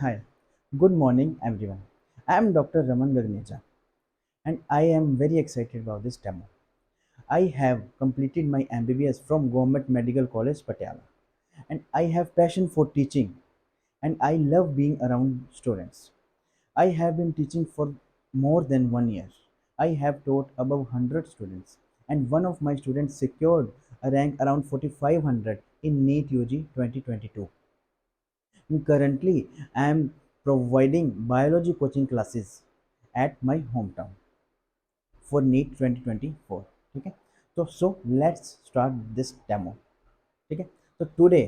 Hi, good morning everyone. I am Dr. Raman Gagneja and I am very excited about this demo. I have completed my MBBS from Government Medical College Patiala and I have passion for teaching and I love being around students. I have been teaching for more than 1 year. I have taught above 100 students and one of my students secured a rank around 4500 in NEET UG 2022. Currently, I am providing biology coaching classes at my hometown for NEET 2024. ठीक है, so let's start this demo. ठीक है, so today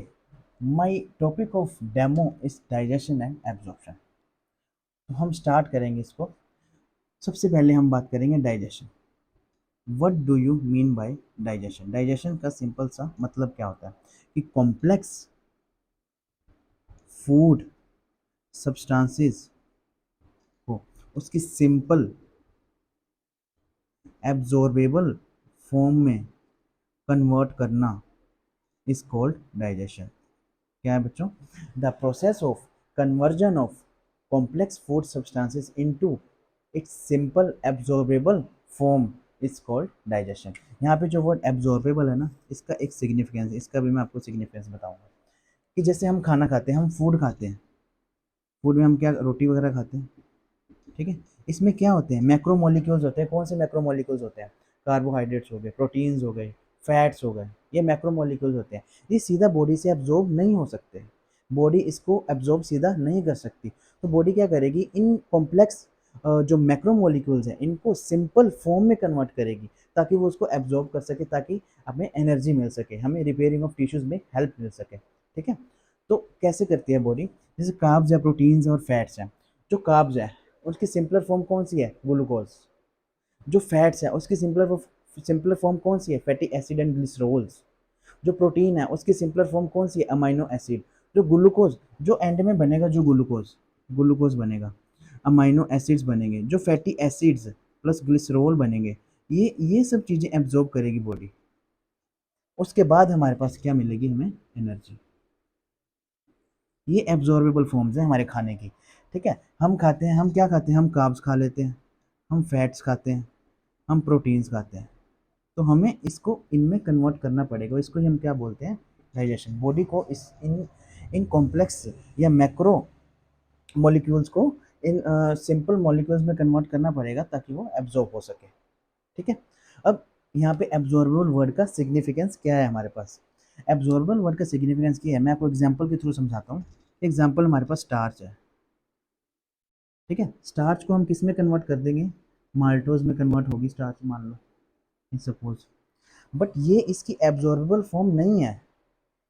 my topic of demo is digestion and absorption. तो हम start करेंगे इसको. सबसे पहले हम बात करेंगे digestion. What do you mean by digestion? Digestion का सिंपल सा मतलब क्या होता है कि कॉम्प्लेक्स फूड सब्सटेंसेस को उसकी सिंपल एब्जॉर्बेबल फॉर्म में कन्वर्ट करना इज कॉल्ड डाइजेशन. क्या है बच्चों? The process of conversion of complex food substances into its simple absorbable form is called digestion. यहाँ पे जो वर्ड एब्जॉर्बेबल है ना, इसका एक सिग्निफिकेंस है, इसका भी मैं आपको सिग्निफिकेंस बताऊंगा. कि जैसे हम खाना खाते हैं, हम फूड खाते हैं, फूड में हम क्या रोटी वगैरह खाते हैं, ठीक है. इसमें क्या होते हैं? मैक्रोमोलिक्यूल्स होते हैं. कौन से मैक्रोमोलिक्यूल्स होते हैं? कार्बोहाइड्रेट्स हो गए, प्रोटीन्स हो गए, फैट्स हो गए, ये मैक्रोमोलिक्यूल्स होते हैं. ये सीधा बॉडी से एब्जॉर्ब नहीं हो सकते. बॉडी इसको एब्जॉर्ब सीधा नहीं कर सकती. तो बॉडी क्या करेगी? इन कॉम्प्लेक्स जो मैक्रोमोलिक्यूल्स हैं इनको सिंपल फॉर्म में कन्वर्ट करेगी ताकि वो उसको एब्जॉर्ब कर सके, ताकि हमें एनर्जी मिल सके, हमें रिपेयरिंग ऑफ टिश्यूज में हेल्प मिल सके. ठीक है. तो कैसे करती है बॉडी? जैसे कार्ब्स या प्रोटीन्स और फैट्स हैं. जो कार्ब्स है उसकी सिंपलर फॉर्म कौन सी है? ग्लूकोज. जो फैट्स है उसकी सिंपलर फॉर्म कौन सी है? Fatty acid and glycerols. जो प्रोटीन है उसकी सिंपलर फॉर्म कौन सी है? Amino acid. जो ग्लूकोज, जो एंड में बनेगा, जो ग्लूकोज ग्लूकोज बनेगा, अमाइनो एसिड्स बनेंगे, जो फैटी एसिड्स प्लस ग्लिसरोल बनेंगे, ये सब चीज़ें एब्जॉर्ब करेगी बॉडी. उसके बाद हमारे पास क्या मिलेगी? हमें एनर्जी. ये एब्जॉर्बेबल फॉर्म्स है हमारे खाने की. ठीक है. हम खाते हैं, हम क्या खाते हैं? हम कार्ब्स खा लेते हैं, हम फैट्स खाते हैं, हम प्रोटीन्स खाते हैं. तो हमें इसको इनमें कन्वर्ट करना पड़ेगा. इसको ही हम क्या बोलते हैं? डाइजेशन. बॉडी को इस इन इन कॉम्प्लेक्स या मैक्रो मॉलिक्यूल्स को इन सिंपल मॉलिक्यूल्स में कन्वर्ट करना पड़ेगा ताकि वो एब्जॉर्ब हो सके. ठीक है. अब यहाँ पे एब्जॉर्बेबल वर्ड का सिग्निफिकेंस क्या है हमारे पास? एब्जॉर्बेबल वर्ड का सिग्निफिकेंस क्या है? मैं आपको एग्जाम्पल के थ्रू समझाता हूँ. एग्जाम्पल हमारे पास स्टार्च है. ठीक है. स्टार्च को हम किस में कन्वर्ट कर देंगे? माल्टोज में कन्वर्ट होगी स्टार्च, मान लो सपोज. बट ये इसकी एब्जॉर्बेबल फॉर्म नहीं है.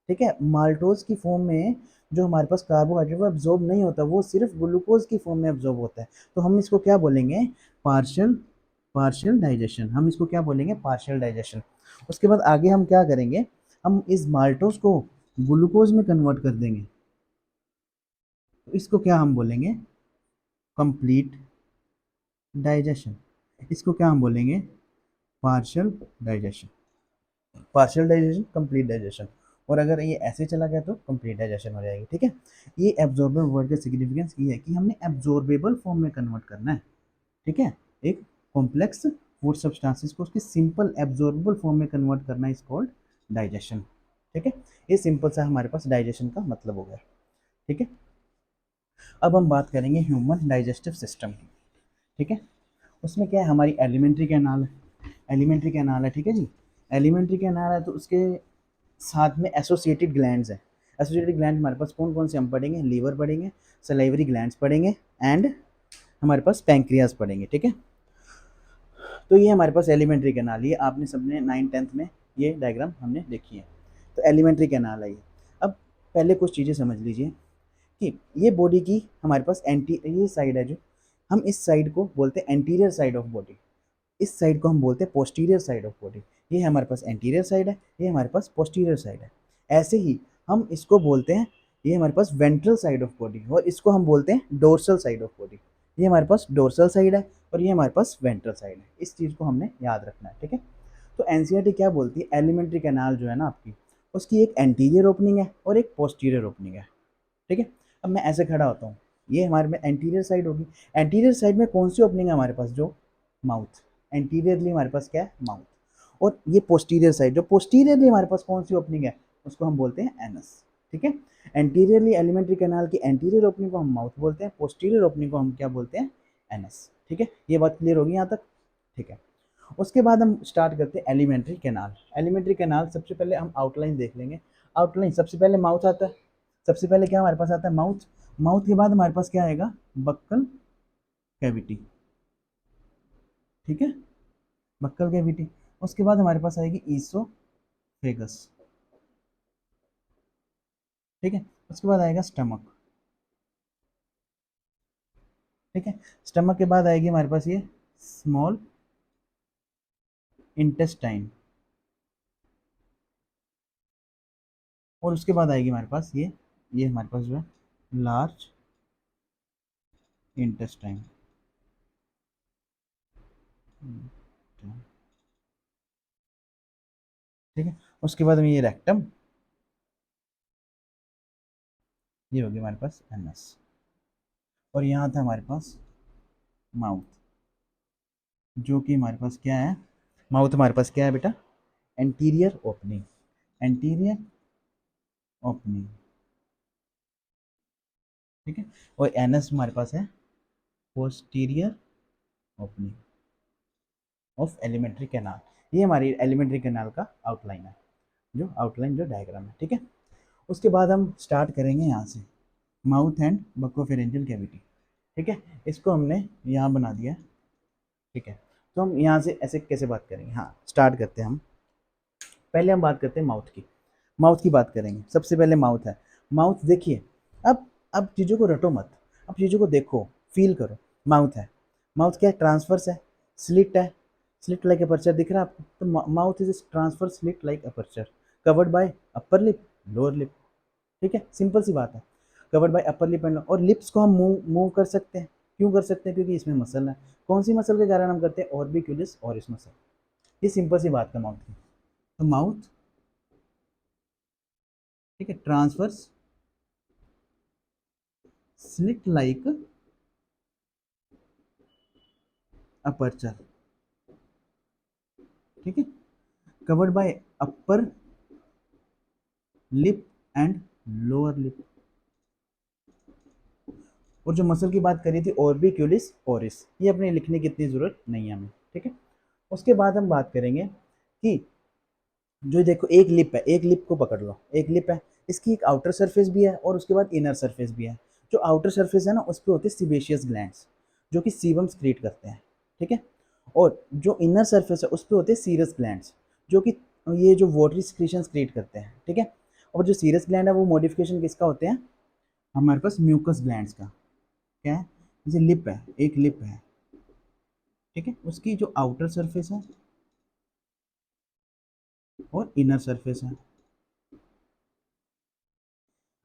ठीक है. माल्टोज की फॉर्म में जो हमारे पास कार्बोहाइड्रेट वो एब्जॉर्ब नहीं होता, वो सिर्फ ग्लूकोज की फॉर्म में एब्जॉर्ब होता है. तो हम इसको क्या बोलेंगे? Partial partial digestion. हम इसको क्या बोलेंगे? Partial digestion. उसके बाद आगे हम क्या करेंगे? हम इस माल्टोज को ग्लूकोज में कन्वर्ट कर देंगे. तो इसको क्या हम बोलेंगे? Complete digestion. इसको क्या हम बोलेंगे? Partial digestion. Partial digestion, complete digestion. और अगर ये ऐसे चला गया तो कंप्लीट डाइजेशन हो जाएगी. ठीक है. ये एब्जॉर्बेबल वर्ड का सिग्निफिकेंस ये है कि हमने एब्जॉर्बेबल फॉर्म में कन्वर्ट करना है. ठीक है. एक कॉम्प्लेक्स फूड सब्सटेंसेस को उसके सिंपल एब्जॉर्बेबल फॉर्म में कन्वर्ट करना इज कॉल्ड डाइजेशन. ठीक है. ये सिंपल सा हमारे पास डाइजेशन का मतलब हो गया. ठीक है. अब हम बात करेंगे ह्यूमन डाइजेस्टिव सिस्टम की. ठीक है. उसमें क्या है? हमारी एलिमेंट्री कैनाल है. एलिमेंट्री कैनाल है. ठीक है जी. एलिमेंट्री कैनाल है तो उसके साथ में एसोसिएटेड ग्लैंड्स है. एसोसिएटेड ग्लैंड हमारे पास कौन कौन से हम पढ़ेंगे? लीवर पढ़ेंगे, सलाइवरी ग्लैंड्स पढ़ेंगे एंड हमारे पास पैंक्रियाज पढ़ेंगे. ठीक है. तो ये हमारे पास एलिमेंट्री कैनाल, ये आपने सबने 9th-10th में ये डायग्राम हमने देखी है. तो एलिमेंट्री कैनाल है ये. अब पहले कुछ चीज़ें समझ लीजिए कि ये बॉडी की हमारे पास ये साइड है, जो हम इस साइड को बोलते हैं एंटीरियर साइड ऑफ बॉडी. इस साइड को हम बोलते हैं पोस्टीरियर साइड ऑफ बॉडी. ये हमारे पास एंटीरियर साइड है, ये हमारे पास पोस्टीरियर साइड है. ऐसे ही हम इसको बोलते हैं, ये हमारे पास वेंट्रल साइड ऑफ बॉडी, और इसको हम बोलते हैं डोर्सल साइड ऑफ बॉडी. ये हमारे पास डोर्सल साइड है और ये हमारे पास वेंट्रल साइड है. इस चीज़ को हमने याद रखना है. ठीक है. तो एनसीईआरटी क्या बोलती है? एलिमेंट्री कैनाल जो है ना आपकी, उसकी एक एंटीरियर ओपनिंग है और एक पोस्टीरियर ओपनिंग है. ठीक है. अब मैं ऐसे खड़ा होता हूँ, ये हमारे में एंटीरियर साइड होगी। एंटीरियर साइड में कौन सी ओपनिंग है हमारे पास, जो माउथ, एंटीरियरली हमारे पास क्या है, माउथ। और ये पोस्टीरियर साइड, जो पोस्टीरियरली हमारे पास कौन सी ओपनिंग है, उसको हम बोलते हैं एनस। ठीक है, एंटीरियरली एलिमेंट्री कैनाल की एंटीरियर ओपनिंग को हम माउथ बोलते हैं, पोस्टीरियर ओपनिंग को हम क्या बोलते हैं, एनस। ठीक है, ये बात क्लियर होगी यहाँ तक। ठीक है, उसके बाद हम स्टार्ट करते हैं एलिमेंट्री कैनाल। एलिमेंट्री कैनाल सबसे पहले हम आउटलाइन देख लेंगे। आउटलाइन सबसे पहले माउथ आता है, सबसे पहले क्या हमारे पास आता है, माउथ। माउथ के बाद हमारे पास क्या आएगा, बक्कल कैविटी। ठीक है, बक्कल कैविटी। उसके बाद हमारे पास आएगी ईसोफेगस। ठीक है, उसके बाद आएगा स्टमक। ठीक है, स्टमक के बाद आएगी हमारे पास ये स्मॉल इंटेस्टाइन। और उसके बाद आएगी हमारे पास ये हमारे पास जो है लार्ज इंटेस्टाइन। ठीक है, उसके बाद में ये रेक्टम, ये होगी हमारे पास एनस। और यहाँ था हमारे पास माउथ, जो कि हमारे पास क्या है, माउथ हमारे पास क्या है बेटा, एंटीरियर ओपनिंग, एंटीरियर ओपनिंग। ठीक है, और एनस हमारे पास है posterior opening of alimentary canal. ये हमारी एलिमेंट्री कैनाल का आउटलाइन है, जो डायग्राम है। ठीक है, उसके बाद हम स्टार्ट करेंगे यहाँ से, माउथ एंड बकोफेरेंजियल कैविटी। ठीक है, इसको हमने यहाँ बना दिया है। ठीक है, तो हम यहाँ से ऐसे कैसे बात करेंगे, हाँ स्टार्ट करते हैं हम। पहले हम बात करते हैं माउथ की, माउथ की बात करेंगे। सबसे पहले माउथ है, माउथ देखिए। अब चीज़ों को रटो मत, अब चीज़ों को देखो, फील करो। माउथ है, माउथ क्या है, ट्रांसफर्स है, स्लिट है, स्लिट लाइक अपर्चर दिख रहा है आपको, तो mouth is transfer slit like aperture, covered by upper lip, lower lip. ठीक है, सिंपल सी बात है, covered by upper lip and, और लिप्स को हम मूव कर सकते हैं। क्यों कर सकते हैं, क्योंकि इसमें मसल है। कौन सी मसल के कारण हम करते हैं, ऑर्बिक्यूलिस ऑरिस मसल। ये सिंपल सी बात है माउथ की। तो माउथ, ठीक है, ट्रांसवर्स स्लिट लाइक अपर्चर। ठीक है, covered by upper lip and lower lip. और जो मसल की बात करी थी ऑर्बिक्यूलिस ओरिस, ये अपने लिखने की इतनी जरूरत नहीं है हमें। ठीक है, उसके बाद हम बात करेंगे कि जो देखो एक लिप है, एक लिप को पकड़ लो, एक लिप है, इसकी एक आउटर सरफेस भी है और उसके बाद इनर सरफेस भी है। जो आउटर सरफेस है ना, उस पर होते हैं सीबेशियस ग्लैंड्स, जो कि सीबम स्क्रीट करते हैं। ठीक है, और जो इनर सरफेस है उस पर होते हैं सीरस ग्लैंड्स, जो कि ये जो वाटरी सिक्रीशन क्रिएट करते हैं। ठीक है, और जो सीरस ग्लैंड है वो मॉडिफिकेशन किसका होते हैं, हमारे पास म्यूकस ग्लैंड्स का। क्या है, जैसे लिप है, एक लिप है, ठीक है, उसकी जो आउटर सरफेस है और इनर सरफेस है।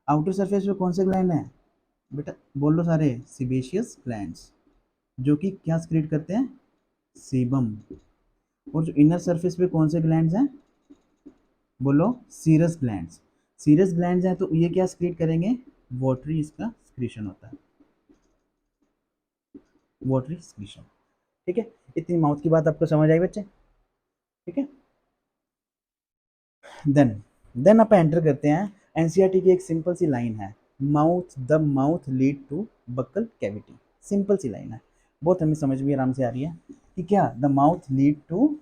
आउटर सरफेस पे कौन से ग्लैंड हैं बेटा, बोल लो सारे, सीबेशियस ग्लैंड्स, जो कि क्या स्क्रीट करते हैं, सीबम। और जो इनर सरफेस पे कौन से ग्लैंड्स हैं, बोलो, सीरस ग्लैंड्स। सीरस ग्लैंड्स हैं तो ये क्या स्क्रीट करेंगे, वाटरी, इसका स्क्रीशन होता है, वाटरी स्क्रीशन। ठीक है, इतनी माउथ की बात आपको समझ आई बच्चे। ठीक है, देन देन आप एंटर करते हैं, एनसीईआरटी की एक सिंपल सी लाइन है, mouth the mouth lead to buccal cavity. Simple सी लाइन है, बहुत हमें समझ भी आराम से आ रही है कि क्या, the mouth lead to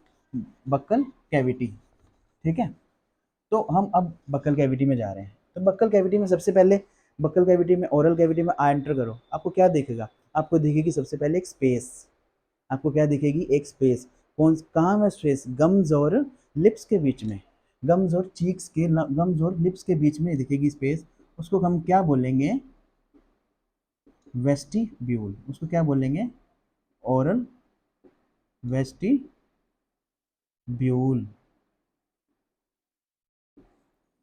buccal cavity. ठीक है, तो हम अब बक्कल कैविटी में जा रहे हैं। तो बक्कल कैविटी में सबसे पहले, बक्कल कैविटी में, ओरल कैविटी में आ एंटर करो, आपको क्या दिखेगा, आपको दिखेगी सबसे पहले एक स्पेस। आपको क्या दिखेगी, एक स्पेस। कौन, कहाँ में स्पेस, गम्स और लिप्स के बीच में, गम्स और चीक्स के, गम्स और लिप्स के बीच में दिखेगी स्पेस। उसको हम क्या बोलेंगे, वेस्टिब्यूल। उसको क्या बोलेंगे, oral vestibule,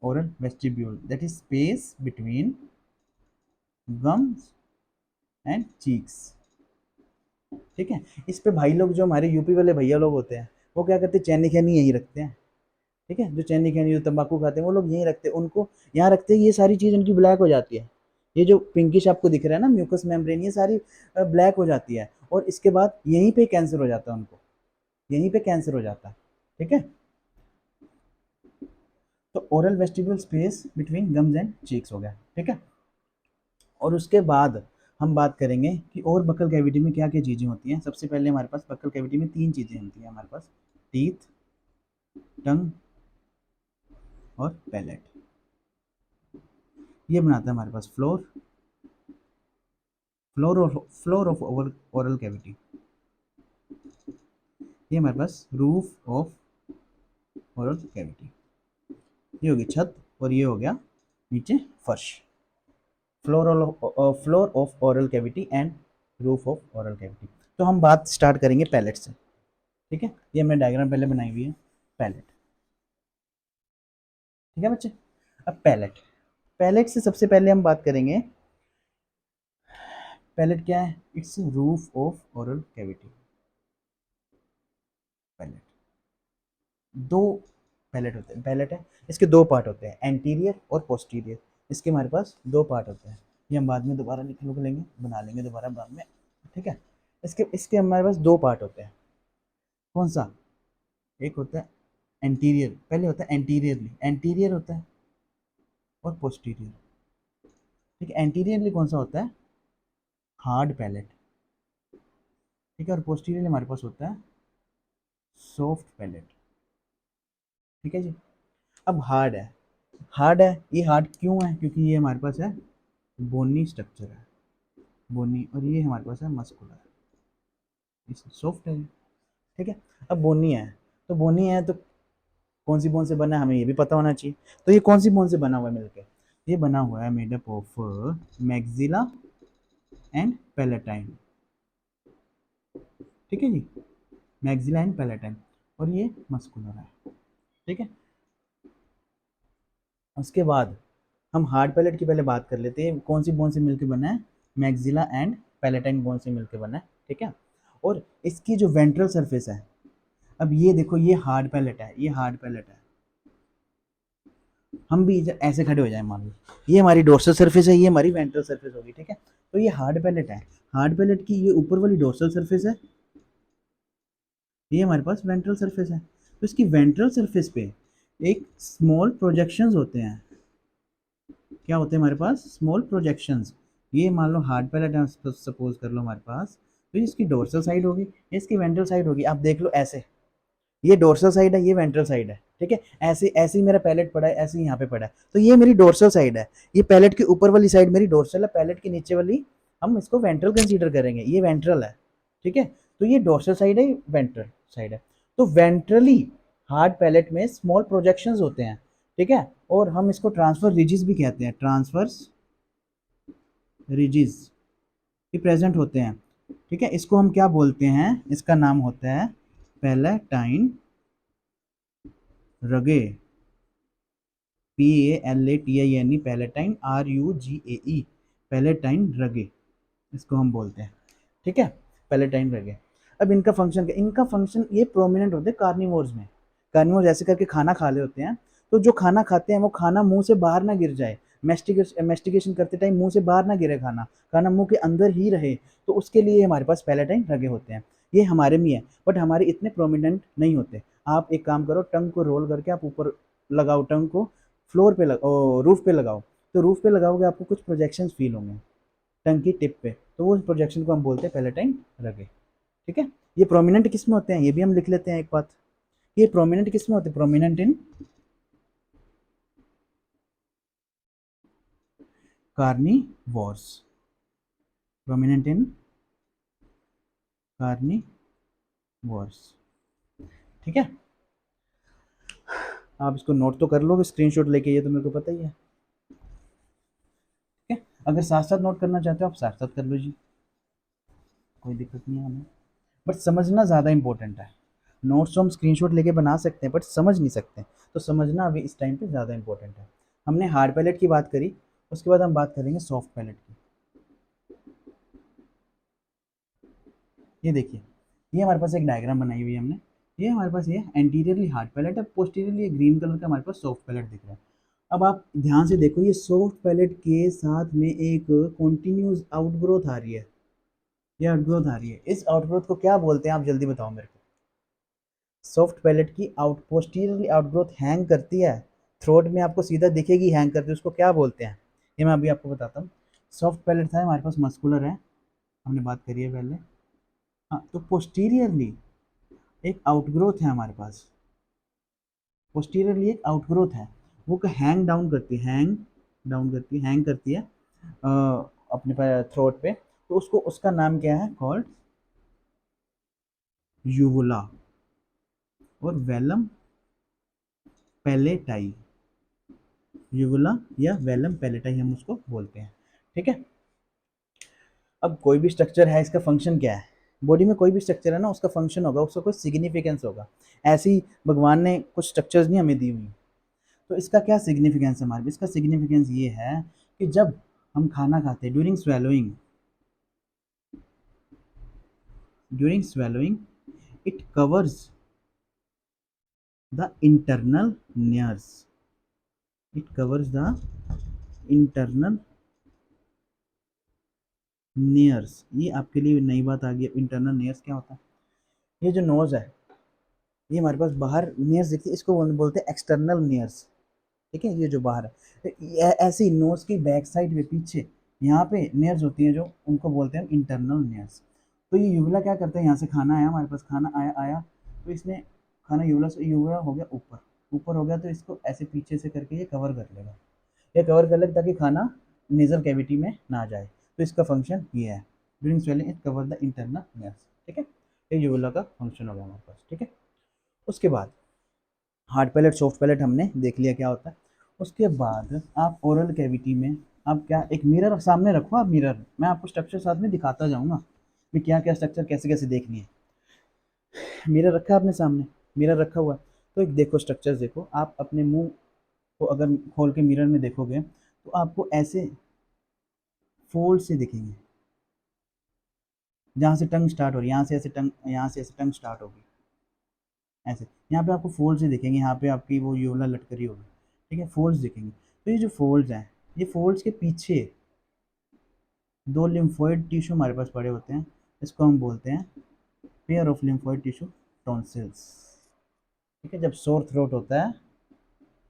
oral vestibule, that is space between gums and cheeks। ठीक है, इस पे भाई लोग, जो हमारे यूपी वाले भैया लोग होते हैं, वो क्या करते हैं, चैनी खैनी यहीं रखते हैं। ठीक है, जो चैनी खैनी, जो तंबाकू खाते हैं, वो लोग यहीं रखते हैं, उनको यहाँ रखते हैं, ये सारी चीज़ उनकी ब्लैक हो जाती है। ये जो पिंकिश आपको दिख रहा है ना म्यूकस मेम्ब्रेन, ये सारी ब्लैक हो जाती है और इसके बाद यहीं पे कैंसर हो जाता है उनको, यहीं पे कैंसर हो जाता है। ठीक है, तो oral vestibular space between gums and cheeks हो गया। ठीक है, और उसके बाद हम बात करेंगे कि और बकल कैविटी में क्या क्या चीज़ें होती हैं। सबसे पहले हमारे पास बकल कैविटी में तीन चीज़ें होती हैं हमारे पास, टीथ, टंग और पैलेट। ये बनाता है हमारे पास floor, floor of oral cavity. ये हमारे पास रूफ ऑफ ओरल कैविटी, ये होगी छत और ये हो गया नीचे फर्श। Floor of oral cavity and roof of oral cavity. तो हम बात स्टार्ट करेंगे पैलेट से। ठीक है, ये हमने डायग्राम पहले बनाई हुई है, पैलेट। ठीक है बच्चे, अब पैलेट, पैलेट से सबसे पहले हम बात करेंगे, पैलेट क्या है, it's roof of oral cavity. Palate, दो पैलेट होते हैं, पैलेट है, इसके दो पार्ट होते हैं, एंटीरियर और पोस्टीरियर। इसके हमारे पास दो पार्ट होते हैं, ये हम बाद में दोबारा लिख लेंगे, बना लेंगे दोबारा बाद में। ठीक है, इसके इसके हमारे पास दो पार्ट होते हैं। कौन सा, एक होता है एंटीरियर, पहले होता है एंटीरियरली, एंटीरियर होता है और पोस्टीरियर। ठीक है, एंटीरियरली कौन सा होता है, हार्ड पैलेट। ठीक है, और पोस्टीरियरली हमारे पास होता है सॉफ्ट पैलेट। ठीक है जी, अब हार्ड है, हार्ड है, ये हार्ड क्यों है, क्योंकि ये हमारे पास है बोनी स्ट्रक्चर है, बोनी, और ये हमारे पास है मस्कुलर, सॉफ्ट है। ठीक है, अब बोनी है, तो बोनी है तो कौन सी बोन से बना है हमें ये भी पता होना चाहिए। तो ये कौन सी बोन से बना हुआ है मिलके, ये बना हुआ है made up of maxilla and palatine. ठीक है जी, मैक्सिला एंड पैलेटाइन, और ये मस्कुलर है। ठीक है, उसके बाद हम हार्ड पैलेट की पहले बात कर लेते हैं, कौन सी बोन से मिलकर बना है, मैक्सिला एंड पैलेटाइन बोन से मिलकर बना है। ठीक है, और इसकी जो वेंट्रल सरफेस है, अब ये देखो ये हार्ड पैलेट है, ये हार्ड पैलेट है, हम भी ऐसे खड़े हो जाए मान लो, ये हमारी डोर्सल सरफेस है, ये हमारी वेंट्रल सरफेस होगी। ठीक है, तो ये हार्ड पैलेट है, हार्ड पैलेट की ये ऊपर वाली डोर्सल सरफेस है, ये हमारे पास वेंट्रल सरफेस है। तो इसकी वेंट्रल सरफेस पे एक स्मॉल प्रोजेक्शंस होते हैं, क्या होते हैं हमारे पास, स्मॉल प्रोजेक्शंस। ये मान लो हार्ड पैलेट है, सपोज कर लो हमारे पास, तो इसकी डोर्सल साइड होगी, इसकी वेंट्रल साइड होगी। आप देख लो ऐसे, ये डोर्सल साइड है, ये वेंट्रल साइड है। ठीक है, ऐसे ऐसे ही मेरा पैलेट पड़ा है, ऐसे ही यहाँ पे पड़ा है, तो ये मेरी डोर्सल साइड है, ये पैलेट के ऊपर वाली साइड मेरी डोर्सल है, पैलेट के नीचे वाली हम इसको वेंट्रल कंसीडर करेंगे, ये वेंट्रल है। ठीक है, तो ये डोर्सल साइड है, वेंट्रल साइड है। तो वेंट्रली हार्ड पैलेट में स्मॉल प्रोजेक्शंस होते हैं। ठीक है, और हम इसको ट्रांसफर रिजिस भी कहते हैं, ट्रांसफर्स रिजिस भी प्रेजेंट होते हैं। ठीक है, इसको हम क्या बोलते हैं, इसका नाम होता है palatine rugae, PALATINE, palatine RUGAE, palatine rugae, इसको हम बोलते हैं। ठीक है, पैलेटाइन रगे। अब इनका फंक्शन क्या, इनका फंक्शन ये प्रोमिनेंट होते हैं कार्निवोर्स में, कार्निवोर्स ऐसे करके खाना खा रहे होते हैं, तो जो खाना खाते हैं वो खाना मुंह से बाहर ना गिर जाए, मेस्टिकेशन करते टाइम मुंह से बाहर ना गिरे खाना, खाना मुंह के अंदर ही रहे, तो उसके लिए हमारे पास पैलेटाइन रगे होते हैं। ये हमारे में है, बट हमारे इतने प्रोमिनेंट नहीं होते। आप एक काम करो, टंग को रोल करके आप ऊपर लगाओ, टंग को फ्लोर पे लगाओ, रूफ पे लगाओ, तो रूफ पे लगाओगे आपको कुछ प्रोजेक्शंस फील होंगे टंग की टिप पे, तो वो प्रोजेक्शन को हम बोलते हैं पैलेटाइन रगे। ठीक है, ये प्रोमिनेंट किस में होते हैं, ये भी हम लिख लेते हैं एक बात, ये प्रोमिनेंट किस में होते हैं, prominent in carnivores, prominent in carnivores. ठीक है, आप इसको नोट तो कर लो, स्क्रीनशॉट लेके, ये तो मेरे को पता ही है। ठीक है, अगर साथ साथ नोट करना चाहते हो आप साथ साथ कर लो जी, कोई दिक्कत नहीं है हमें, बट समझना ज़्यादा इंपॉर्टेंट है। नोट्स तो हम स्क्रीनशॉट लेके बना सकते हैं बट समझ नहीं सकते, तो समझना अभी इस टाइम पे ज़्यादा इंपॉर्टेंट है। हमने हार्ड पैलेट की बात करी, उसके बाद हम बात करेंगे सॉफ्ट पैलेट की। ये देखिए, ये हमारे पास एक डायग्राम बनाई हुई है हमने, ये हमारे पास ये एंटीरियरली हार्ड पैलेट है, पोस्टीरियरली ग्रीन कलर का हमारे पास सॉफ्ट पैलेट दिख रहा है। अब आप ध्यान से देखो, ये सॉफ्ट पैलेट के साथ में एक कॉन्टिन्यूस आउटग्रोथ आ रही है, ये आउटग्रोथ आ रही है। इस आउटग्रोथ को क्या बोलते हैं, आप जल्दी बताओ मेरे को। सॉफ्ट पैलेट की आउट पोस्टीरियरली आउटग्रोथ हैंग करती है, थ्रोट में आपको सीधा दिखेगी हैंग करती है, उसको क्या बोलते हैं, ये मैं अभी आपको बताता हूँ। सॉफ्ट पैलेट था हमारे पास, मस्कुलर है, हमने बात करी है पहले। हाँ, तो पोस्टीरियरली एक आउटग्रोथ है हमारे पास, पोस्टीरियरली एक आउटग्रोथ है, वो हैंग डाउन करती है, हैंग डाउन करती है, हैंग करती है अपने थ्रोट पे। तो उसको, उसका नाम क्या है, कॉल्ड यूवुला और वेलम पैलेटाई, यूवुला या वेलम पैलेटाई हम उसको बोलते हैं। ठीक है। अब कोई भी स्ट्रक्चर है, इसका फंक्शन क्या है, बॉडी में कोई भी स्ट्रक्चर है ना, उसका फंक्शन होगा, उसका कोई सिग्निफिकेंस होगा। ऐसे ही भगवान ने कुछ स्ट्रक्चर्स नहीं हमें दी हुई, तो इसका क्या सिग्निफिकेंस है हमारे, इसका सिग्निफिकेंस ये है कि जब हम खाना खाते हैं, during swallowing it covers the internal nerves, it covers the internal nerves। ये आपके लिए नई बात आ गई, इंटरनल नेयर्स क्या होता है। ये जो नोज है, ये हमारे पास बाहर नेयर्स दिखती है, इसको बोलते हैं एक्सटर्नल नेयर्स। ठीक है, ये जो बाहर है, ऐसे ही नोज की बैक साइड में पीछे यहाँ पे नेयर्स होती हैं, जो उनको बोलते हैं इंटरनल नेयर्स। तो ये यूवला क्या करता है, यहाँ से खाना आया हमारे पास, खाना आया आया, तो इसने खाना यूवला से, यूवला हो गया ऊपर, ऊपर हो गया, तो इसको ऐसे पीछे से करके ये कवर कर लेगा, ये कवर कर लेगा ताकि खाना नेजल कैविटी में ना जाए। तो इसका फंक्शन ये है, during swelling it cover the internal नेयर्स। ठीक है, ये यूवला का फंक्शन होगा हमारे पास। ठीक है, उसके बाद हार्ड पैलेट, सॉफ्ट पैलेट हमने देख लिया क्या होता है। उसके बाद आप ओरल कैविटी में, आप क्या, एक मिरर सामने रखो, आप मिरर, मैं आपको स्ट्रक्चर साथ में दिखाता जाऊंगा कि क्या क्या स्ट्रक्चर कैसे कैसे देखनी है। मिरर रखा है आपने सामने, मिरर रखा हुआ है, तो एक देखो स्ट्रक्चर, देखो आप अपने मुंह को अगर खोल के मिरर में देखोगे तो आपको ऐसे फोल्ड से दिखेंगे, जहाँ से टंग स्टार्ट हो रही है, यहाँ से ऐसे टंग, यहाँ से ऐसे टंग स्टार्ट होगी, ऐसे यहाँ पे आपको फोल्ड से दिखेंगे, यहाँ पे आपकी वो यूला लटक रही होगी। ठीक है, फोल्ड्स दिखेंगे। तो ये जो फोल्ड्स हैं, ये फोल्ड्स के पीछे दो लिम्फोइड टिश्यू हमारे पास पड़े होते हैं, इसको हम बोलते हैं pair of lymphoid tissue, tonsils. ठीक है, जब सोर थ्रोट होता है,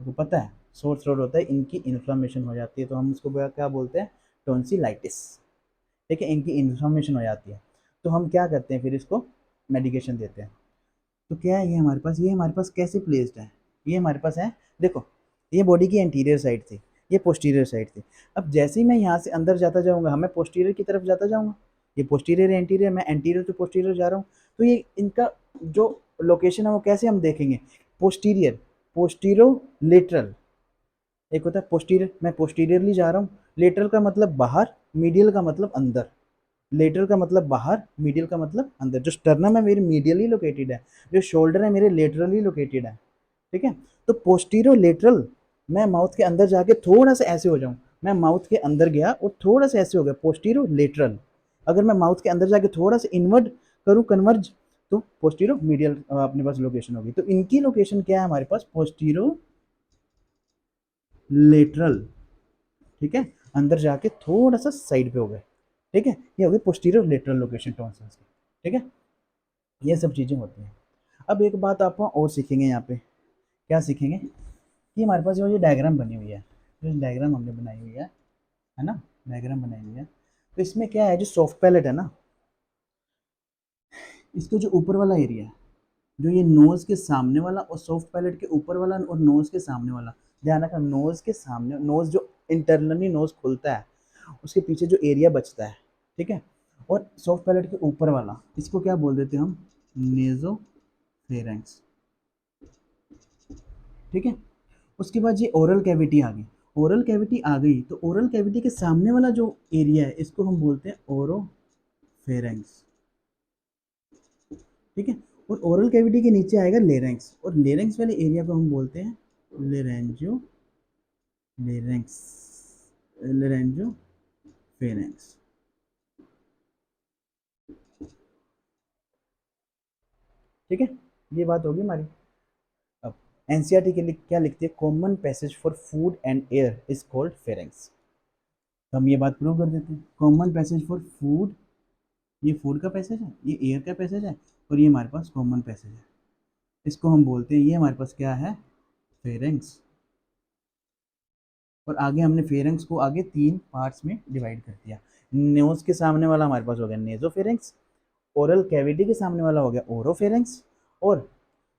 आपको पता है सोर थ्रोट होता है, इनकी इन्फ्लामेशन हो जाती है, तो हम उसको क्या बोलते हैं, टॉन्सिलाइटिस। ठीक है, इनकी इन्फ्लामेशन हो जाती है, तो हम क्या करते हैं, फिर इसको मेडिकेशन देते हैं। तो क्या है ये हमारे पास, ये हमारे पास कैसे प्लेस्ड है, ये हमारे पास है, देखो ये बॉडी की एंटीरियर साइड थी, ये पोस्टीरियर साइड थी। अब जैसे ही मैं यहाँ से अंदर जाता जाऊँगा, मैं पोस्टीरियर की तरफ जाता जाऊँगा, ये पोस्टीरियर एंटीरियर, मैं एंटीरियर टू पोस्टीरियर जा रहा हूँ, तो ये इनका जो लोकेशन है वो कैसे हम देखेंगे, पोस्टीरियर, पोस्टीरो लेटरल, एक होता है पोस्टीरियर, मैं पोस्टीरियरली जा रहा हूँ, लेटरल का मतलब बाहर, मीडियल का मतलब अंदर, लेटरल का मतलब बाहर, मीडियल का मतलब अंदर। जो स्टर्नम है मेरी मीडियली लोकेटेड है, जो शोल्डर है मेरे लेटरली लोकेटेड है। ठीक है, तो पोस्टीरियर लेटरल, मैं माउथ के अंदर जाके थोड़ा सा ऐसे हो जाऊं, मैं माउथ के अंदर गया और थोड़ा सा ऐसे हो गया, पोस्टीरियर लेटरल। अगर मैं माउथ के अंदर जाके थोड़ा सा इनवर्ड करूं, कन्वर्ज, तो पोस्टीरियर मीडियल अपने पास लोकेशन होगी। तो इनकी लोकेशन क्या है हमारे पास, पोस्टीरियर लेटरल। ठीक है, अंदर जाके थोड़ा सा साइड पे हो गए। ठीक है, ये हो गई पोस्टीरियर लेटरल लोकेशन टॉन्सिल्स की। ठीक है, ये सब चीज़ें होती हैं। अब एक बात आप और सीखेंगे यहाँ पे, क्या सीखेंगे कि हमारे पास जो ये डायग्राम बनी हुई है, जो डायग्राम हमने बनाई हुई है ना, डायग्राम बनाई हुई है, तो इसमें क्या है, जो सॉफ्ट पैलेट है ना, इसके जो ऊपर वाला एरिया है, जो ये नोज के सामने वाला और सॉफ्ट पैलेट के ऊपर वाला और नोज के सामने वाला, ध्यान रखना, नोज के सामने, नोज जो इंटरनली नोज खुलता है, उसके पीछे जो एरिया बचता है, ठीक है, और सॉफ्ट पैलेट के ऊपर वाला, इसको क्या बोल देते हैं हम, नेजो फेरेंक्स। ठीक है, उसके बाद ये ओरल कैविटी आ गई, ओरल कैविटी आ गई, तो ओरल कैविटी के सामने वाला जो एरिया है, इसको हम बोलते हैं ओरोफेरेंक्स। ठीक है, और ओरल कैविटी के नीचे आएगा लेरेंक्स, और लेरेंक्स वाले एरिया को हम बोलते हैं लेरेंजो, लेरेंक्स, लेरेंजो फेरेंक्स। ठीक है, ये बात होगी हमारी। अब एनसीईआरटी के लिए क्या लिखती है, common passage for food and air is called pharynx. तो हम ये बात प्रूव कर देते हैं, कॉमन पैसेज फॉर फूड, ये फूड का पैसेज है, ये एयर का पैसेज है, और ये हमारे पास कॉमन पैसेज है, इसको हम बोलते हैं, ये हमारे पास क्या है, फेरेंक्स। और आगे हमने फेरेंक्स को आगे 3 पार्ट्स में डिवाइड कर दिया। नोज के सामने वाला हमारे पास हो गया नेजोफेरेंक्स, ओरल कैविटी के सामने वाला हो गया ओरोफेरेंक्स, और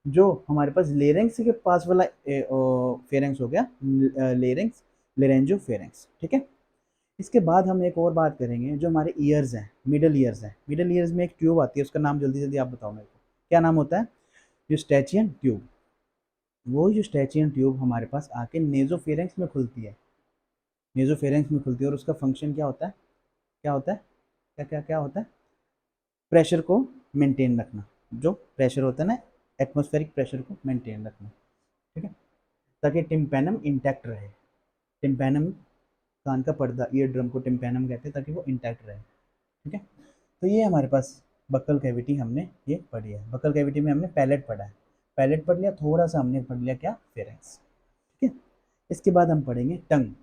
जो हमारे पास लेरेंक्स के पास वाला फेरेंक्स हो गया लेरेंक्स, लेरेंजोफेरेंक्स। ठीक है। इसके बाद हम एक और बात करेंगे, जो हमारे ईयर्स हैं, मिडल ईयर्स हैं। मिडल ईयर्स में एक ट्यूब आती है, उसका नाम जल्दी जल्दी आप बताओ मेरे को, क्या नाम होता है, यूस्टैचियन ट्यूब। वो यूस्टैचियन ट्यूब हमारे पास आके नेजोफेरेंक्स में खुलती है, नेजोफेरेंक्स में खुलती है, और उसका फंक्शन क्या होता है, क्या होता है, क्या क्या क्या होता है, प्रेशर को मेंटेन रखना, जो प्रेशर होता है ना, एटमॉस्फेरिक प्रेशर को मेंटेन रखना। ठीक है, ताकि टिम्पैनम इंटैक्ट रहे। टिम्पैनम कान का पर्दा, ईयर ड्रम को टिम्पैनम कहते हैं, ताकि वो इंटैक्ट रहे। ठीक है। तो ये हमारे पास बक्कल कैविटी हमने ये पढ़ी है। बक्कल कैविटी में हमने पैलेट पढ़ा है, पैलेट पढ़ लिया, थोड़ा सा हमने पढ़ लिया क्या, फेरेंक्स। ठीक है। इसके बाद हम पढ़ेंगे टंग।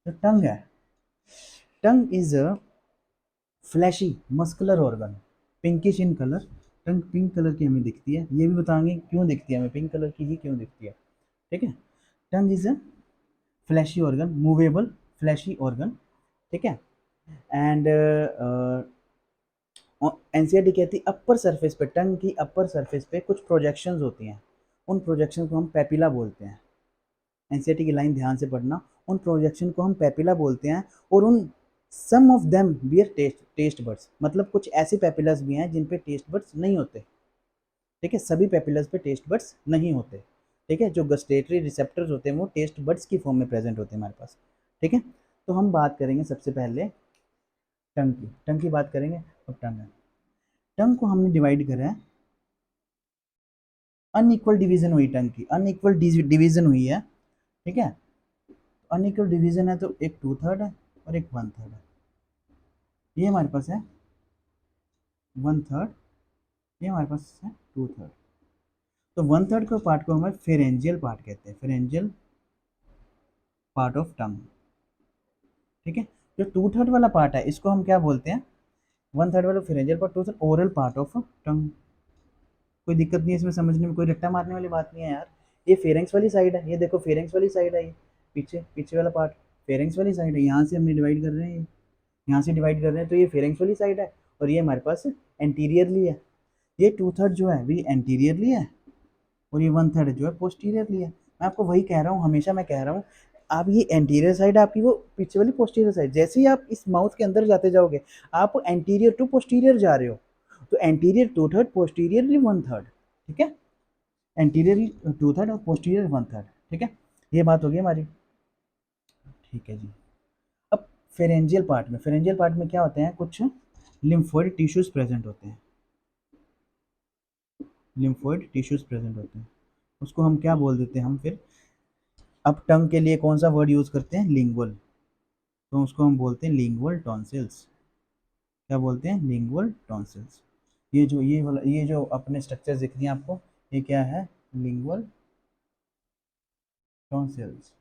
तो टंग है, tongue is a fleshy muscular organ, pinkish in colour. Tongue pink colour की हमें दिखती है, ये भी बताएंगे क्यों दिखती है हमें, पिंक कलर की ही क्यों दिखती है। ठीक है। Tongue is a fleshy organ, movable fleshy organ. ठीक है। एंड एनसीईआरटी कहती है अपर सरफेस पे, टंग की अपर सरफेस पे कुछ प्रोजेक्शंस होती हैं, उन प्रोजेक्शन को हम पेपिला बोलते हैं। एनसीईआरटी की लाइन ध्यान से पढ़ना, उन प्रोजेक्शन को हम पेपिला बोलते हैं, और उन some of them bear taste buds, मतलब कुछ ऐसे पेपिलस भी हैं जिन पे टेस्ट बर्ड्स नहीं होते। ठीक है, सभी पेपिलस पे टेस्ट बर्ड्स नहीं होते। ठीक है, जो गस्टेटरी रिसेप्टर्स होते हैं वो टेस्ट बर्ड्स की फॉर्म में प्रेजेंट होते हैं हमारे पास। ठीक है। तो हम बात करेंगे सबसे पहले टंग की, टंग की बात करेंगे। अब टंग है, टंग को हमने डिवाइड करा है, अनइक्वल डिवीजन हुई, टंग की अनइक्वल डिवीजन हुई है। ठीक है, अनइक्वल डिवीजन है, तो एक 2/3 है और एक 1/3 है। ये हमारे पास है 1/3, ये हमारे पास है 2/3। तो 1/3 के पार्ट को हमारे फेरेंजियल पार्ट कहते हैं, फेरेंजियल पार्ट ऑफ टंग। ठीक है। जो 2/3 वाला पार्ट है इसको हम क्या बोलते हैं, 1/3 वाला pharyngeal part, 2/3 oral part of टंग। कोई दिक्कत नहीं है इसमें समझने में, कोई रट्टा मारने वाली बात नहीं है यार। ये फेरेंक्स वाली साइड है, ये देखो फेरेंक्स वाली साइड है, ये पीछे पीछे वाला पार्ट फेरेंक्स वाली साइड है, यहाँ से हमने डिवाइड कर रहे हैं, यहाँ से डिवाइड कर रहे हैं, तो ये फेरेंक्स वाली साइड है, और ये हमारे पास एंटीरियरली है। ये 2/3 जो है भी एंटीरियरली है, और ये 1/3 जो है पोस्टीरियरली है। मैं आपको वही कह रहा हूँ, हमेशा मैं कह रहा हूँ, आप ये एंटीरियर साइड आपकी, वो पीछे वाली पोस्टीरियर साइड, जैसे ही आप इस माउथ के अंदर जाते जाओगे आप एंटीरियर टू पोस्टीरियर जा रहे हो, तो एंटीरियर 2/3, पोस्टीरियरली 1/3। ठीक है, एंटीरियर 2/3 और पोस्टीरियर 1/3। ठीक है, ये बात होगी हमारी। ठीक है जी। अब फेरेंजियल पार्ट में, फेरेंजियल पार्ट में क्या होते हैं, कुछ लिम्फोइड टिश्यूज प्रेजेंट होते हैं, लिम्फोइड टिश्यूज प्रेजेंट होते हैं, उसको हम क्या बोल देते हैं हम फिर। अब टंग के लिए कौन सा वर्ड यूज़ करते हैं, लिंगुअल, तो उसको हम बोलते हैं लिंगुअल टॉन्सिल्स। क्या बोलते हैं, लिंगुअल टॉन्सिल्स। ये जो ये वाला, ये जो अपने स्ट्रक्चर दिख रही हैं आपको, ये क्या है, लिंगुअल टॉन्सिल्स।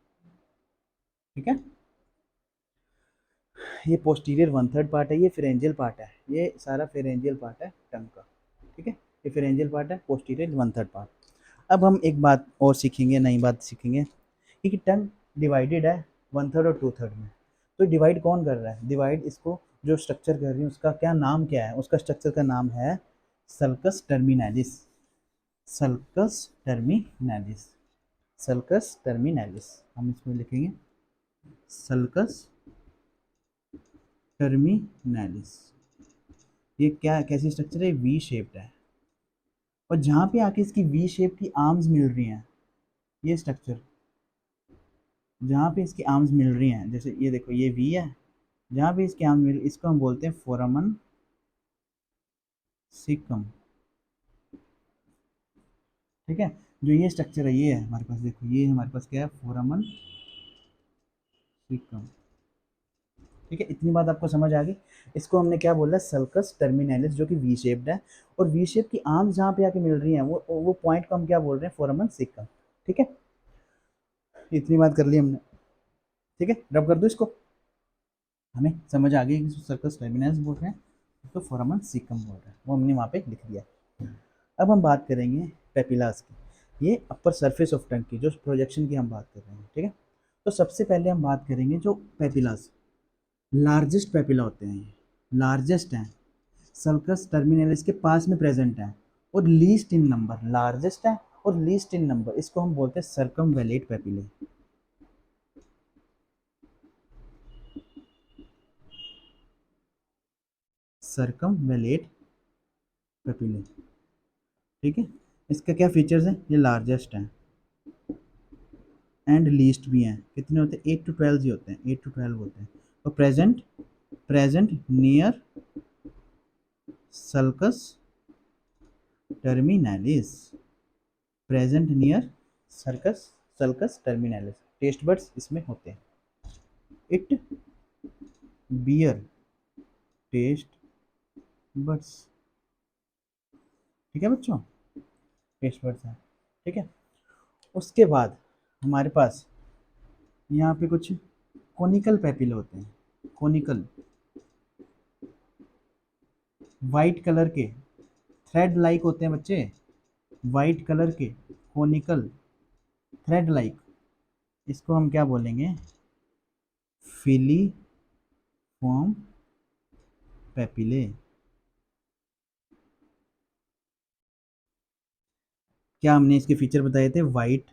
ठीक है, ये पोस्टीरियर 1/3 पार्ट है, ये फेरेंजियल पार्ट है, ये सारा फेरेंजियल पार्ट है टंग का। ठीक है, ये फेरेंजियल पार्ट है, पोस्टीरियर 1/3 पार्ट। अब हम एक बात और सीखेंगे, नई बात सीखेंगे, कि टंग डिवाइडेड है 1/3 और 2/3 में। तो डिवाइड कौन कर रहा है, डिवाइड इसको जो स्ट्रक्चर कर रही है उसका क्या नाम, क्या है उसका स्ट्रक्चर का नाम है सल्कस टर्मिनैलिस, सल्कस टर्मिनैलिस, सल्कस टर्मिनैलिस हम इसमें लिखेंगे सल्कस टर्मिनैलिस। ये क्या, कैसी स्ट्रक्चर है, वी शेप्ड है, और जहाँ पे आके इसकी वी शेप की आर्म्स मिल रही हैं, ये स्ट्रक्चर जहाँ पे इसकी आर्म्स मिल रही हैं, जैसे ये देखो ये वी है, जहाँ पे इसकी आर्म्स मिल, इसको हम बोलते हैं फोरामन सिकम। ठीक है, जो ये स्ट्रक्चर है ये है हमारे पास, देखो ये हमारे पास क्या है, फोरामन सिकम। ठीक है, इतनी बात आपको समझ आ गई। इसको हमने क्या बोला, सल्कस टर्मिनलिस, जो कि वी शेप्ड है, और वी शेप की आर्म्स जहाँ पे आके मिल रही हैं वो पॉइंट को हम क्या बोल रहे हैं, फोरामन सिक्कम। ठीक है, इतनी बात कर ली हमने। ठीक है, रब कर दो इसको। हमें समझ आ गई कि सर्कस टर्मिनस बोल रहे हैं तो फोरामन सिक्कम बोल रहे हैं, वो हमने वहाँ पे लिख दिया। अब हम बात करेंगे पेपिलास की, ये अपर सरफेस ऑफ टंग की, जो प्रोजेक्शन की हम बात कर रहे हैं। ठीक है, तो सबसे पहले हम बात करेंगे जो पेपिलास, लार्जेस्ट पेपिला होते हैं, ये लार्जेस्ट हैं, सल्कस टर्मिनलिस के पास में प्रेजेंट है, और लीस्ट इन नंबर, लार्जेस्ट है और लीस्ट इन नंबर, इसको हम बोलते हैं सर्कमवेलेट पेपिले। सर्कमवेलेट पेपिले। ठीक है, इसका क्या फीचर्स है, ये लार्जेस्ट है एंड लीस्ट भी हैं। कितने होते हैं, 8 to 12 ही होते हैं, 8 to 12 होते हैं। और present, present near sulcus terminalis, present near circus sulcus terminalis, taste buds इसमें होते हैं। It bear taste buds. ठीक है बच्चों, टेस्ट बर्ड्स हैं। ठीक है, उसके बाद हमारे पास यहाँ पे कुछ कोनिकल पेपिले होते हैं, कोनिकल, वाइट कलर के, थ्रेड लाइक होते हैं बच्चे, वाइट कलर के कोनिकल थ्रेड लाइक, इसको हम क्या बोलेंगे, फिलीफॉर्म पेपिले। क्या हमने इसके फीचर बताए थे, वाइट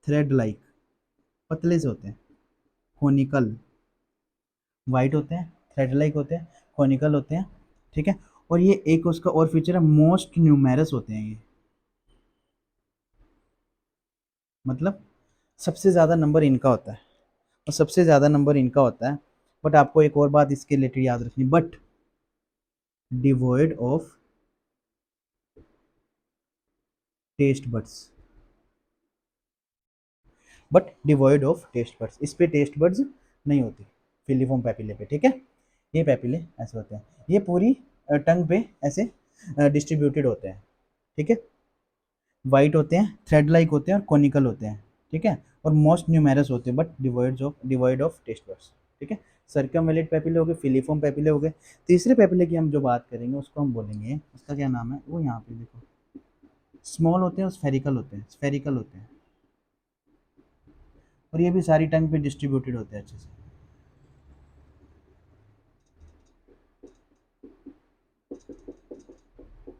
थ्रेड लाइक, पतले से होते हैं, कोनिकल, वाइट होते हैं, थ्रेड लाइक होते हैं, कोनिकल होते हैं। ठीक है, और ये एक उसका और फीचर है, मोस्ट न्यूमेरस होते हैं ये, मतलब सबसे ज़्यादा नंबर इनका होता है, और सबसे ज़्यादा नंबर इनका होता है। बट आपको एक और बात इसके रिलेटेड याद रखनी, but devoid of taste buds, but devoid of taste buds, इस पे टेस्ट बड्स नहीं होती फिलीफॉर्म पेपिले पे। ठीक है, ये पेपिले ऐसे होते हैं, ये पूरी टंग पे ऐसे डिस्ट्रीब्यूटेड होते हैं। ठीक है, वाइट होते हैं, थ्रेड लाइक होते हैं और कोनिकल होते हैं। ठीक है, और मोस्ट न्यूमेरस होते हैं, but devoid of taste buds. ठीक है, सर्कमवेलेट पेपिले हो गए, फिलीफॉर्म पेपिले हो गए। तीसरे पेपिले की हम जो बात करेंगे उसको हम बोलेंगे, उसका क्या नाम है, वो यहाँ पे देखो, स्मॉल होते हैं और स्फेरिकल होते हैं, स्फेरिकल होते हैं, और ये भी सारी टंग पे डिस्ट्रीब्यूटेड होते हैं अच्छे से।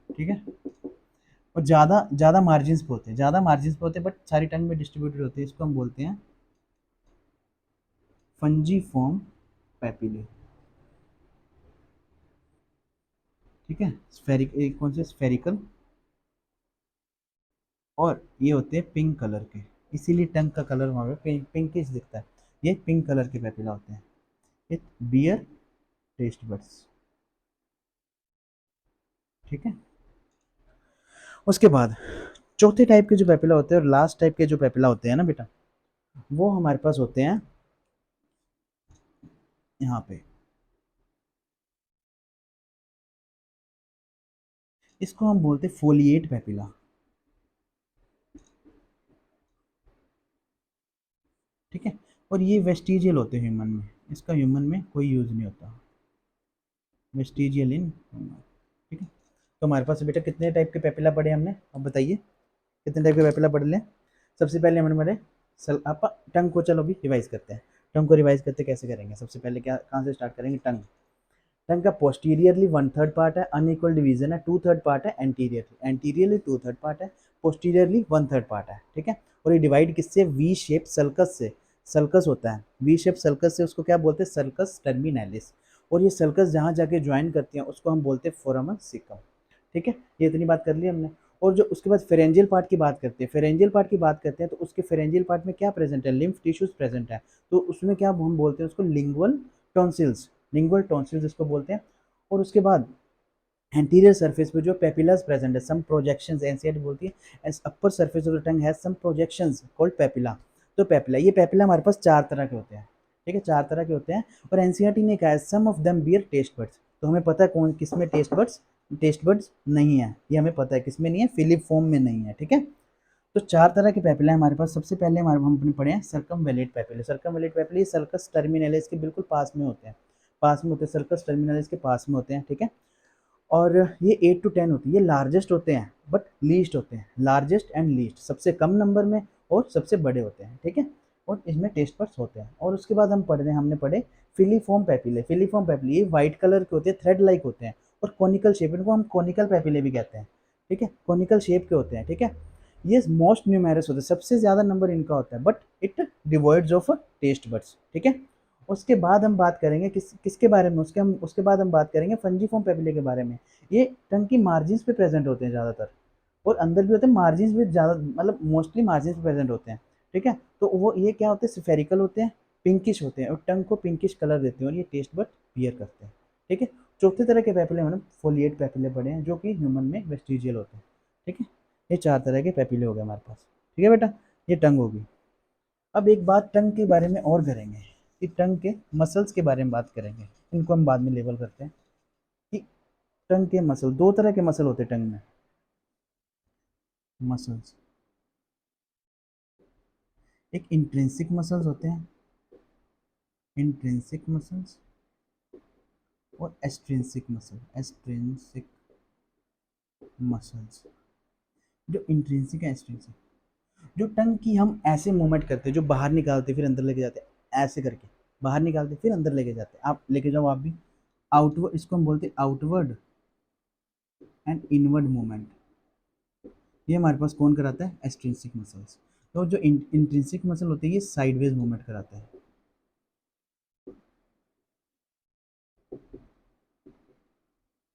ठीक है, और ज़्यादा ज़्यादा मार्जिन पे होते हैं, ज़्यादा मार्जिन पे होते हैं, बट सारी टंग में डिस्ट्रीब्यूटेड होते हैं, इसको हम बोलते हैं फंजीफॉर्म पेपिले। ठीक है, एक कौन से, स्फेरिकल, और ये होते हैं पिंक कलर के, इसीलिए टंग का कलर वहाँ पे पिंकिश दिखता है। ये पिंक कलर के पेपिला होते हैं, ये बियर टेस्ट बड्स। ठीक है, उसके बाद चौथे टाइप के जो पेपिला होते हैं और लास्ट टाइप के जो पेपिला होते हैं ना बेटा, वो हमारे पास होते हैं यहाँ पे, इसको हम बोलते हैं फोलिएट पेपिला। ठीक है, और ये वेस्टिजियल होते हैं ह्यूमन में, इसका ह्यूमन में कोई यूज़ नहीं होता, वेस्टिजियल इन ह्यूमन। ठीक है, तो हमारे पास बेटा कितने टाइप के पेपिला पढ़े हमने, अब बताइए कितने टाइप के पेपिला पढ़ लें। सबसे पहले हमने पढ़े आप टंग को, चलो अभी रिवाइज करते हैं, टंग को रिवाइज करते कैसे करेंगे, सबसे पहले क्या, कहाँ से स्टार्ट करेंगे, टंग। टंग का पोस्टीरियरली 1/3 पार्ट है, अनइक्वल डिवीजन है, 2/3 पार्ट है एंटीरियरली, एंटीरियरली 2/3 पार्ट है, पोस्टीरियरली 1/3 पार्ट है। ठीक है, और ये डिवाइड किससे, वी शेप सल्कस से, सल्कस होता है वी शेप सल्कस से, उसको क्या बोलते हैं, सल्कस टर्मिनलिस, और ये सल्कस जहाँ जाके ज्वाइन करती हैं उसको हम बोलते हैं फोरामन सिकम। ठीक है, ये इतनी बात कर ली हमने। और जो उसके बाद फेरेंजियल पार्ट की बात करते हैं, फेरेंजियल पार्ट की बात करते हैं तो उसके फेरेंजियल पार्ट में क्या प्रेजेंट है, लिम्फ टिश्यूज प्रेजेंट है, तो उसमें क्या हम बोलते हैं उसको, लिंगुअल टॉन्सिल्स, लिंगुअल टॉन्सिल्स इसको बोलते हैं। और उसके बाद एंटीरियर सरफेस पे जो पेपिलास प्रेजेंट है, सम प्रोजेक्शंस, एनसीईआरटी बोलती है as upper surface of the tongue has some projections called papilla. तो पेपिला, ये पेपिला हमारे पास चार तरह के होते हैं। ठीक है, 4 तरह के होते हैं। और एनसीईआरटी ने कहा है some of them bear taste buds, तो हमें पता है कौन किसमें टेस्ट बड्स नहीं है, ये हमें पता है किसमें नहीं है, फिलिफॉर्म में नहीं है, ठीक है। तो 4 तरह के पेपिला है हमारे पास। सबसे पहले हमने पढ़े हैं सर्कमवेलेट पेपिले। सर्कमवेलेट पेपिले ये सर्कस टर्मिनलिस के बिल्कुल पास में होते हैं, सर्कस टर्मिनलिस के पास में होते हैं, ठीक है। और ये 8 टू 10 होती है, ये लार्जेस्ट होते हैं बट लीस्ट होते हैं, लार्जेस्ट एंड लीस्ट, सबसे कम नंबर में और सबसे बड़े होते हैं, ठीक है। और इसमें टेस्ट बड्स होते हैं। और उसके बाद हमने पढ़े फिलीफॉर्म पेपिले। फिलीफॉर्म पेपिले ये व्हाइट कलर के होते हैं, थ्रेड लाइक होते हैं और कॉनिकल शेप, इनको हम कॉनिकल पेपिले भी कहते हैं, ठीक है, कॉनिकल शेप के होते हैं, ठीक है। ये मोस्ट न्यूमेरस होते हैं, सबसे ज़्यादा नंबर इनका होता है, but it devoids of taste buds, ठीक है। उसके बाद हम बात करेंगे किसके बारे में, उसके बाद हम बात करेंगे फंजीफॉर्म पेपिले के बारे में। ये टंग की मार्जिन्स पे प्रेजेंट होते हैं ज़्यादातर, और अंदर भी होते हैं, मार्जिन्स भी ज़्यादा, मतलब मोस्टली मार्जिन्स पे प्रेजेंट होते हैं, ठीक है। तो वो ये क्या होते हैं, स्फेरिकल होते हैं, पिंकिश होते हैं और टंग को पिंकिश कलर देते हैं, और ये टेस्ट बड बियर करते हैं, ठीक है। चौथे तरह के पेपिले मैंने फोलिएट पेपिले पढ़े हैं, जो कि ह्यूमन में वेस्टिजियल होते हैं, ठीक है। ये 4 तरह के पेपिले हो गए हमारे पास, ठीक है बेटा। ये टंग होगी। अब एक बात टंग के बारे में और करेंगे कि टंग के मसल्स के बारे में बात करेंगे, इनको हम बाद में लेबल करते हैं कि टंग के मसल, 2 तरह के मसल होते हैं टंग में, मसल्स। एक इंट्रिंसिक मसल्स होते हैं, इंट्रिंसिक मसल्स, और एस्ट्रिंसिक मसल्स। जो इंट्रिंसिक है, एक्सट्रिंसिक, जो टंग की हम ऐसे मूवमेंट करते हैं, जो बाहर निकालते फिर अंदर लेके जाते हैं, ऐसे करके बाहर निकालते फिर अंदर लेके जाते हैं, आप लेके जाओ आप भी। आउटवर्ड, इसको हम बोलते हैं आउटवर्ड एंड इनवर्ड मूवमेंट। ये हमारे पास कौन कराता है, एक्सट्रिंसिक मसल्स। तो जो इंट्रिंसिक मसल होती है ये साइडवेज मूवमेंट कराता है,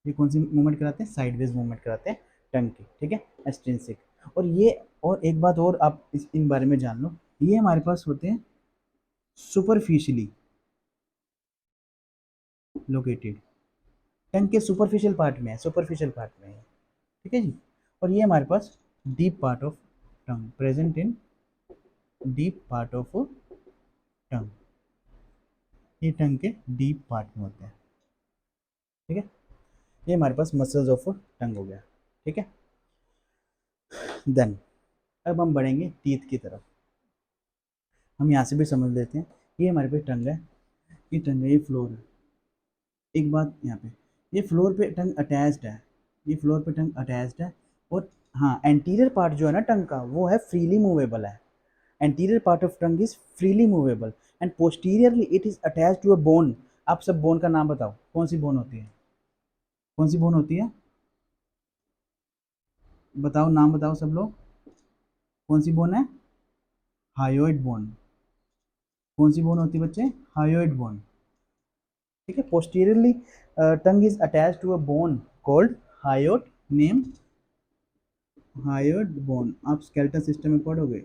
ये कौन सी मूवमेंट कराते हैं, साइडवेज मूवमेंट कराते हैं टंग की, ठीक है, एक्सट्रिंसिक। और ये, और एक बात और आप इन बारे में जान लो, ये हमारे पास होते हैं सुपरफिशियली लोकेटेड, टंग के सुपरफिशियल पार्ट में है, सुपरफिशियल पार्ट में है, ठीक है जी। और ये हमारे पास deep part of tongue, present in deep part of tongue, ये टंग के डीप पार्ट में होते हैं, ठीक है। ये हमारे पास मसल्स ऑफ टंग हो गया, ठीक है। देन अब हम बढ़ेंगे टीथ की तरफ। हम यहाँ से भी समझ लेते हैं, ये हमारे पास टंग है, ये टंग है, ये फ्लोर है। एक बात यहाँ पे, ये फ्लोर पे टंग अटैच्ड है, ये फ्लोर पे टंग अटैच्ड है। और हाँ, एंटीरियर पार्ट जो है ना टंग का, वो है फ्रीली मूवेबल है। Anterior part of tongue is freely movable and posteriorly it is attached to a bone. आप सब बोन का नाम बताओ, कौन सी बोन होती है, कौन सी बोन होती है, बताओ, नाम बताओ सब लोग, कौन सी बोन है, हायोइड बोन। कौन सी बोन होती है बच्चे, हायोइड बोन, ठीक है। Posteriorly tongue is attach to a bone called hyoid, name hyoid bone, आप स्केलेटल सिस्टम में पढ़ोगे,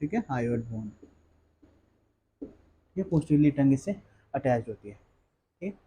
ठीक है, हायोइड बोन, ये पोस्टीरियरली टंग इससे अटैच होती है, ठीक है।